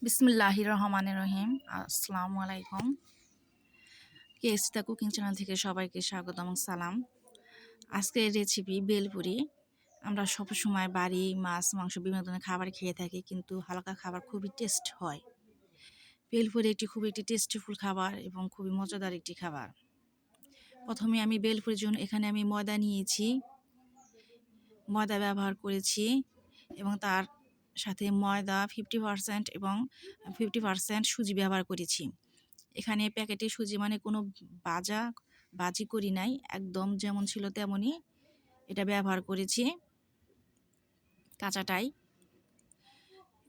বিসমিল্লাহির রহমানির রহিম। আসসালামু আলাইকুম। কেএসটা কুকিং চ্যানেল থেকে সবাইকে স্বাগত এবং সালাম। আজকের রেসিপি বেলপুরি। আমরা সবসময় বাড়ি মাছ মাংস বিভিন্ন ধরনের খাবার খেয়ে থাকি, কিন্তু হালকা খাবার খুবই টেস্ট হয়। বেলপুরি খুবই একটি টেস্টিফুল খাবার এবং খুবই মজাদার একটি খাবার। প্রথমে আমি বেলপুরির জন্য এখানে আমি ময়দা নিয়েছি, ময়দা ব্যবহার করেছি এবং তার সাথে ময়দা 50% এবং 50% সুজি ব্যবহার করেছি। এখানে প্যাকেটে সুজি মানে কোনো বাজি করি নাই, একদম যেমন ছিল তেমনই এটা ব্যবহার করেছি, কাঁচাটাই।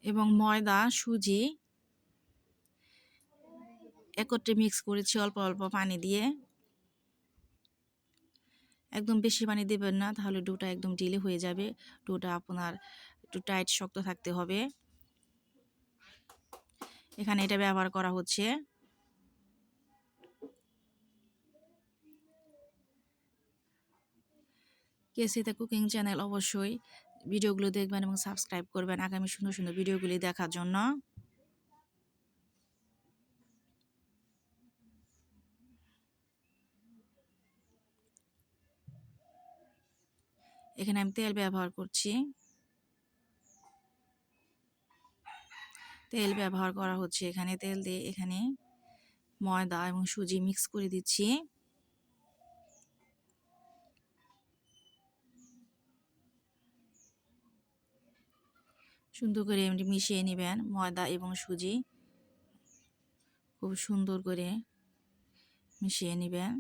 এবং ময়দা সুজি একত্রে মিক্স করেছি অল্প অল্প পানি দিয়ে। একদম বেশি পানি দেবেন না, তাহলে ডোটা একদম ঢিলে হয়ে যাবে। ডোটা আপনার একটু টাইট শক্ত থাকতে হবে। এখানে এটা ব্যবহার করা হচ্ছে। কেসিতা কুকিং চ্যানেল অবশ্যই ভিডিওগুলো দেখবেন এবং সাবস্ক্রাইব করবেন আগামী সুন্দর সুন্দর ভিডিওগুলি দেখার জন্য। এখানে আমি তেল ব্যবহার করছি। তেল ব্যবহার করা হচ্ছে এখানে। তেল দিয়ে এখানে ময়দা এবং সুজি মিক্স করে দিচ্ছি। সুন্দর করে এমনি মিশিয়ে নেবেন ময়দা এবং সুজি, খুব সুন্দর করে মিশিয়ে নেবেন।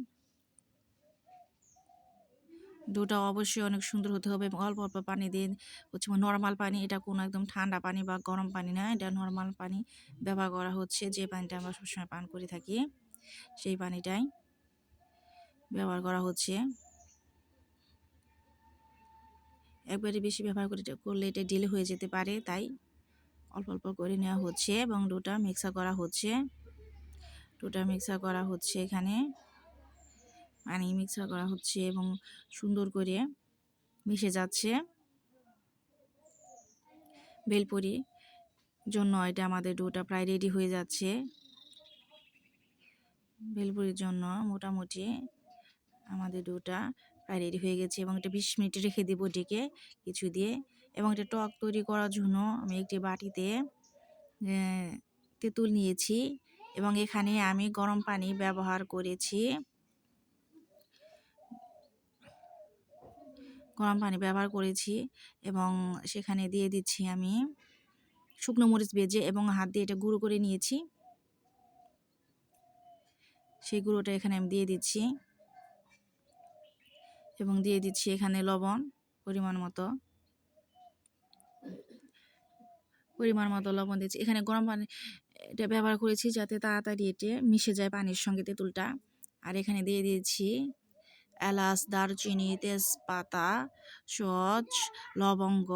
ডোটা অবশ্যই অনেক সুন্দর হতে হবে এবং অল্প অল্প পানি দিয়ে হচ্ছে নর্মাল পানি, এটা কোনো একদম ঠান্ডা পানি বা গরম পানি না, এটা নর্মাল পানি ব্যবহার করা হচ্ছে। যে পানিটা আমরা সবসময় পান করে থাকি সেই পানিটাই ব্যবহার করা হচ্ছে। একবারে বেশি ব্যবহার করলে এটা ঢিলে হয়ে যেতে পারে, তাই অল্প অল্প করে নেওয়া হচ্ছে এবং ডোটা মিক্সার করা হচ্ছে। এখানে পানি মিক্সার করা হচ্ছে এবং সুন্দর করে মিশে যাচ্ছে। বেলপুরি জন্য এটা আমাদের ডোটা প্রায় রেডি হয়ে যাচ্ছে। বেলপুরির জন্য মোটামুটি আমাদের ডোটা প্রায় রেডি হয়ে গেছে এবং এটা 20 মিনিট রেখে দেব ঢেকে কিছু দিয়ে। এবং এটা টক তৈরি করার জন্য আমি একটি বাটিতে তেঁতুল নিয়েছি এবং এখানে আমি গরম পানি ব্যবহার করেছি। এবং সেখানে দিয়ে দিচ্ছি আমি শুকনো মরিচ ভেজে এবং হাত দিয়ে এটা গুঁড়ো করে নিয়েছি। সেই গুঁড়োটা এখানে আমি দিয়ে দিচ্ছি এবং দিয়ে দিচ্ছি এখানে লবণ পরিমাণ মতো লবণ দিচ্ছি। এখানে গরম পানি এটা ব্যবহার করেছি যাতে তাড়াতাড়ি এটি মিশে যায় পানির সঙ্গে তেঁতুলটা। আর এখানে দিয়ে দিয়েছি এলাচ, দারচিনি, তেজপাতা, সচ, লবঙ্গ,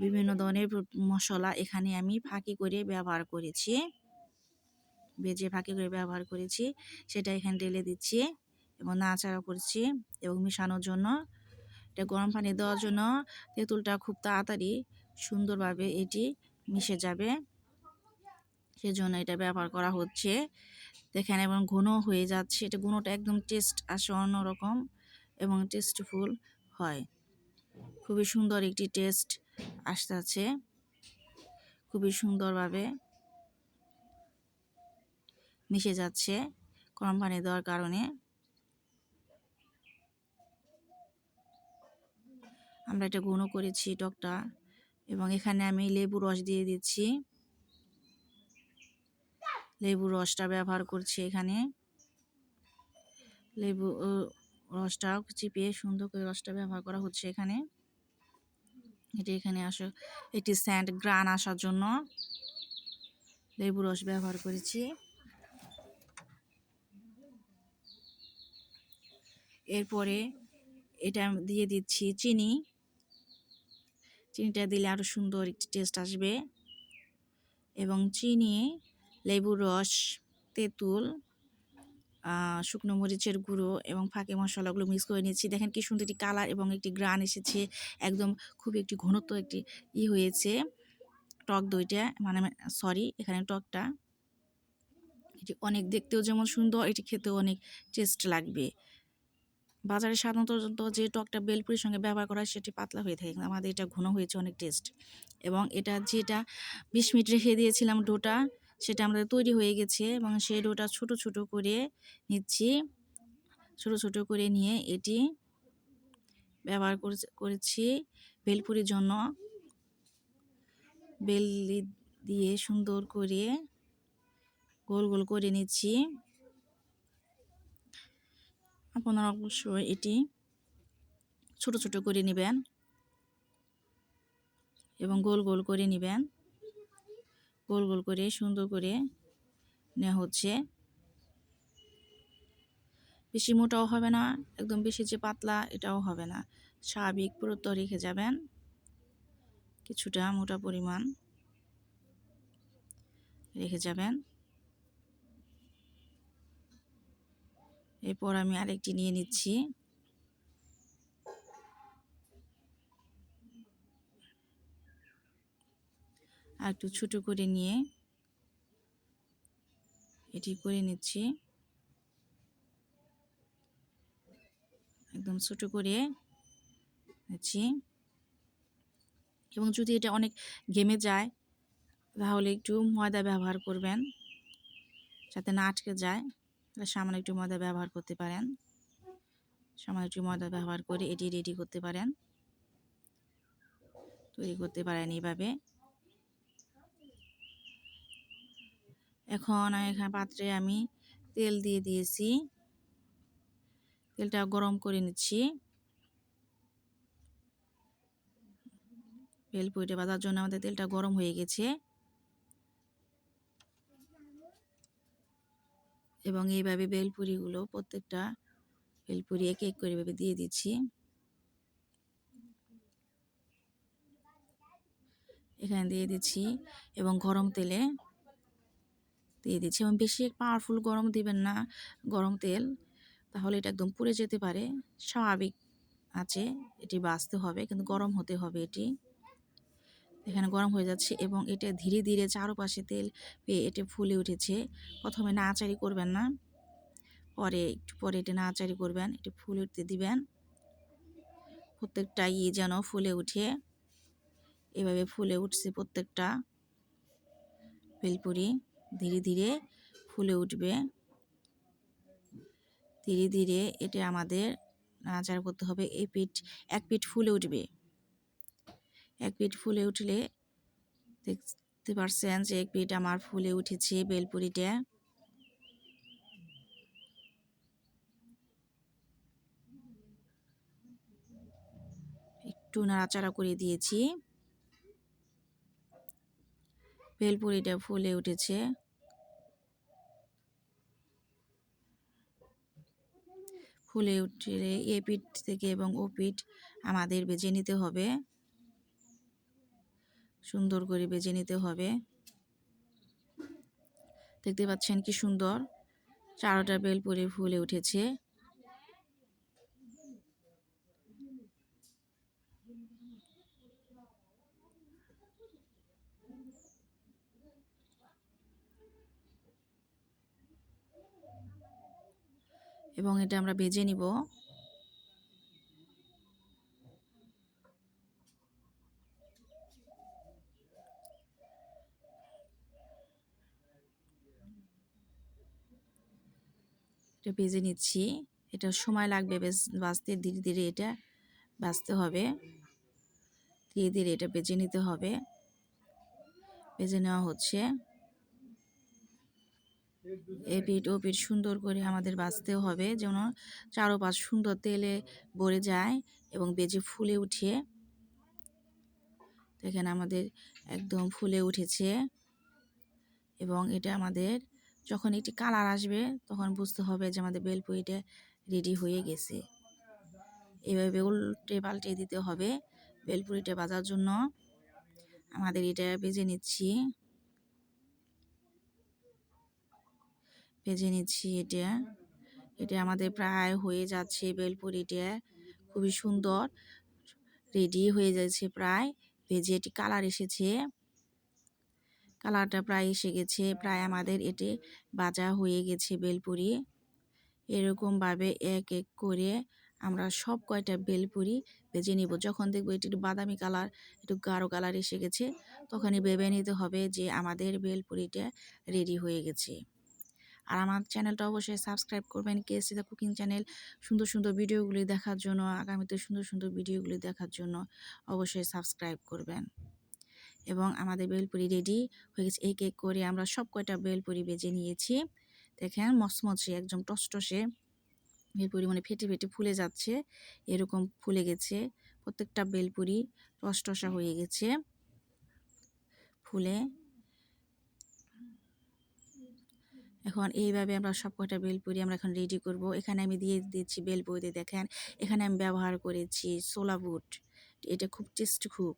বিভিন্ন ধরনের মশলা এখানে আমি ফাঁকি করে ব্যবহার করেছি, ভেজে ফাঁকি করে ব্যবহার করেছি। সেটা এখানে ঢেলে দিচ্ছি এবং নাড়াচাড়া করছি এবং মিশানোর জন্য। এটা গরম পানি দেওয়ার জন্য তেঁতুলটা খুব তাড়াতাড়ি সুন্দরভাবে এটি মিশে যাবে, সেজন্য এটা ব্যবহার করা হচ্ছে। দেখেন এবং ঘন হয়ে যাচ্ছে, এটা ঘনটা একদম টেস্ট আসে অন্যরকম এবং টেস্টফুল হয়। খুবই সুন্দর একটি টেস্ট আসতেছে, খুবই সুন্দরভাবে মিশে যাচ্ছে গরম পানি দেওয়ার কারণে। আমরা এটা ঘন করেছি টকটা এবং এখানে আমি লেবু রস দিয়ে দিচ্ছি। লেবু রসটা ব্যবহার করছি এখানে। লেবু রসটা চিপিয়ে সুন্দর করে রসটা ব্যবহার করা হচ্ছে এখানে। এখানে এটি স্যান্ড গ্রান আসার জন্য লেবু রস ব্যবহার করেছি। এরপরে এটা দিয়ে দিচ্ছি চিনিটা দিলে আরও সুন্দর একটি টেস্ট আসবে। এবং চিনি, লেবুর রস, তেঁতুল, শুকনো মরিচের গুঁড়ো এবং ফাঁকি মশলাগুলো মিক্স করে নিচ্ছি। দেখেন কি সুন্দর একটি কালার এবং একটি গ্রান এসেছে, একদম খুবই একটি ঘনত্ব একটি হয়েছে। টক দইটা মানে সরি এখানে টকটা এটি অনেক দেখতেও যেমন সুন্দর, এটি খেতেও অনেক টেস্ট লাগবে। বাজারে সাধারণত যে টকটা বেলপুরির সঙ্গে ব্যবহার করা হয় সেটি পাতলা হয়ে থাকে, কিন্তু আমাদের এটা ঘন হয়েছে অনেক টেস্ট। এবং এটা যেটা 20 মিনিট রেখে দিয়েছিলাম ডোটা, সেটা আমাদের তৈরি হয়ে গেছে এবং সেই ডোটা ছোট ছোট করে নিচ্ছি। ছোট ছোট করে নিয়ে এটি ব্যবহার করেছি বেলপুরির জন্য। বেল দিয়ে সুন্দর করে গোল গোল করে নিচ্ছি। আপনারা অবশ্যই এটি ছোট ছোট করে নেবেন এবং গোল গোল করে নেবেন। গোল গোল করে সুন্দর করে নেওয়া হচ্ছে। বেশি মোটাও হবে না, একদম বেশি যে পাতলা এটাও হবে না, স্বাভাবিক পুরুত্ব রেখে যাবেন, কিছুটা মোটা পরিমাণ রেখে যাবেন। এরপর আমি আরেকটি নিয়ে নিচ্ছি। আর একটু ছোটো করে নিয়ে এটি করে নিচ্ছি, একদম ছোটো করে নিচ্ছি। এবং যদি এটা অনেক ঘেমে যায় তাহলে একটু ময়দা ব্যবহার করবেন যাতে না আটকে যায়। সামান্য একটু ময়দা ব্যবহার করতে পারেন, সামান্য একটু ময়দা ব্যবহার করে এটি রেডি করতে পারেন, তৈরি করতে পারেন এইভাবে। এখন এখানে পাত্রে আমি তেল দিয়ে দিয়েছি, তেলটা গরম করে নিচ্ছি। বেলপুরিটা ভাজার জন্য আমাদের তেলটা গরম হয়ে গেছে এবং এইভাবে বেলপুরিগুলো প্রত্যেকটা বেলপুরি এক এক করে এভাবে দিয়ে দিচ্ছি। এখানে দিয়ে দিচ্ছি এবং গরম তেলে দিয়ে দিচ্ছি। এবং বেশি পাওয়ারফুল গরম দিবেন না গরম তেল, তাহলে এটা একদম পুড়ে যেতে পারে। স্বাভাবিক আছে এটি ভাজতে হবে, কিন্তু গরম হতে হবে এটি। এখানে গরম হয়ে যাচ্ছে এবং এটা ধীরে ধীরে চারপাশে তেল পেয়ে এটা ফুলে উঠেছে। প্রথমে নাড়াচাড়ি করবেন না, পরে একটু পরে এটা নাড়াচাড়ি করবেন, এটা ফুলে উঠতে দিবেন। প্রত্যেকটা যেন ফুলে উঠে, এভাবে ফুলে উঠছে প্রত্যেকটা বেলপুরি ধীরে ধীরে ফুলে উঠবে। ধীরে ধীরে এটা আমাদের নাড়াচাড়া করতে হবে। এক পিঠ ফুলে উঠবে। এক পিঠ ফুলে উঠলে দেখতে পারছেন যে এক পিঠ আমার ফুলে উঠেছে বেলপুরিটা। একটু নাড়াচাড়া করে দিয়েছি, বেলপুরিটা ফুলে উঠেছে। ফুলে উঠলে এ পিঠ থেকে এবং ও পিঠ আমাদের ভেজে নিতে হবে, সুন্দর করে ভেজে নিতে হবে। দেখতে পাচ্ছেন কি সুন্দর চারোটা বেলপুরি ফুলে উঠেছে। এবং এটা আমরা ভেজে নিব। এটা ভেজে নিচ্ছি, এটা সময় লাগবে বেশ ভাজতে, ধীরে ধীরে এটা ভাজতে হবে, ধীরে ধীরে এটা ভেজে নিতে হবে। ভেজে নেওয়া হচ্ছে, এ পিঠ ও পিঠ সুন্দর করে আমাদের ভাজতেও হবে যেন চারোপাশ সুন্দর তেলে ভরে যায় এবং ভেজে ফুলে উঠে। এখানে আমাদের একদম ফুলে উঠেছে এবং এটা আমাদের যখন একটি কালার আসবে তখন বুঝতে হবে যে আমাদের বেলপুরিটা রেডি হয়ে গেছে। এভাবে উল্টে পাল্টে দিতে হবে বেলপুরিটা ভাজার জন্য। আমাদের এটা ভেজে নিচ্ছি, ভেজে নিচ্ছি এটা। এটা আমাদের প্রায় হয়ে যাচ্ছে বেলপুরিটা, খুবই সুন্দর রেডি হয়ে যাচ্ছে প্রায় ভেজে, এটি কালার এসেছে। কালারটা প্রায় এসে গেছে, প্রায় আমাদের এটি ভাজা হয়ে গেছে বেলপুরি। এরকমভাবে এক এক করে আমরা সব কয়টা বেলপুরি ভেজে নিব। যখন দেখবো এটি একটু বাদামি কালার, একটু গাঢ় কালার এসে গেছে, তখনই ভেবে নিতে হবে যে আমাদের বেলপুরিটা রেডি হয়ে গেছে। আর আমার চ্যানেলটা অবশ্যই সাবস্ক্রাইব করবেন, কেএসসি দ্য কুকিং চ্যানেল। সুন্দর সুন্দর ভিডিওগুলি দেখার জন্য, আগামীতে সুন্দর সুন্দর ভিডিওগুলি দেখার জন্য অবশ্যই সাবস্ক্রাইব করবেন। এবং আমাদের বেলপুরি রেডি হয়ে গেছে। এক এক করে আমরা সব কয়টা বেলপুরি ভেজে নিয়েছি। দেখেন মচমচে একদম টসটসে বেলপুরি, মানে ফেটে ফেটে ফুলে যাচ্ছে, এরকম ফুলে গেছে। প্রত্যেকটা বেলপুরি টসটসা হয়ে গেছে ফুলে। এখন এইভাবে আমরা সব কয়টা বেলপুরি আমরা এখন রেডি করব। এখানে আমি দিয়ে দিচ্ছি বেলপুরি। দেখেন এখানে আমি ব্যবহার করেছি ছোলা বুট, এটা খুব টেস্টি। খুব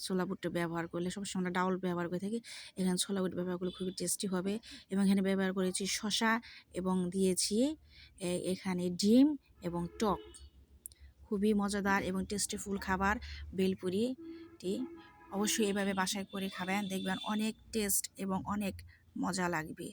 ছোলা বুটটা ব্যবহার করলে, সবসময় আমরা ডাউল ব্যবহার করে থাকি, এখানে ছোলা বুট ব্যবহার করলে খুবই টেস্টি হবে। এবং এখানে ব্যবহার করেছি শসা এবং দিয়েছি এখানে ডিম এবং টক। খুবই মজাদার এবং টেস্টিফুল খাবার বেলপুরিটি। অবশ্যই এভাবে বাসায় করে খাবেন, দেখবেন অনেক টেস্ট এবং অনেক মজা লাগবে।